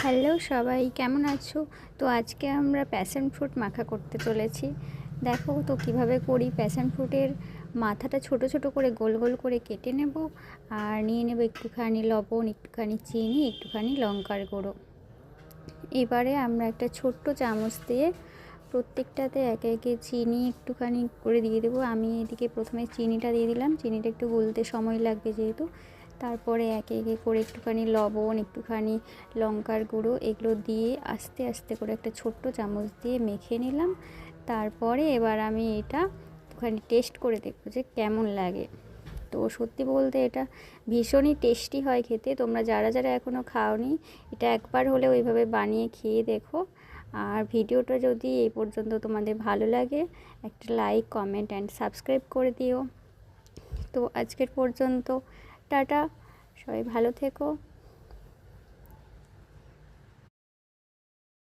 Hello সবাই, কেমন আছো? তো আজকে আমরা প্যাশন ফ্রুট মাখা করতে চলেছি। দেখো তো কিভাবে করি। প্যাশন ফ্রুটের মাথাটা ছোট ছোট করে গোল গোল করে কেটে নেব, আর নিয়ে নেব একটুখানি লবণ, একটুখানি চিনি, একটুখানি লঙ্কার গুঁড়ো। এবারে আমরা একটা ছোট্ট চামচ দিয়ে প্রত্যেকটাতে একে একে চিনি একটুখানি করে দিয়ে দেবো। আমি এদিকে প্রথমে চিনিটা দিয়ে দিলাম, চিনিটা একটু গলতে সময় লাগবে যেহেতু। তারপরে একে একে করে একটুখানি লবণ, একটুখানি লঙ্কার গুঁড়ো, এগুলো দিয়ে আস্তে আস্তে করে একটা ছোট্ট চামচ দিয়ে মেখে নিলাম। তারপরে এবার আমি এটা একটুখানি টেস্ট করে দেখবো যে কেমন লাগে। তো সত্যি বলতে এটা ভীষণই টেস্টি হয় খেতে। তোমরা যারা যারা এখনও খাওনি, এটা একবার হলে ওইভাবে বানিয়ে খেয়ে দেখো। আর ভিডিওটা যদি এই পর্যন্ত তোমাদের ভালো লাগে, একটা লাইক, কমেন্ট অ্যান্ড সাবস্ক্রাইব করে দিও। তো আজকের পর্যন্ত টাটা, সবাই ভালো থেকো।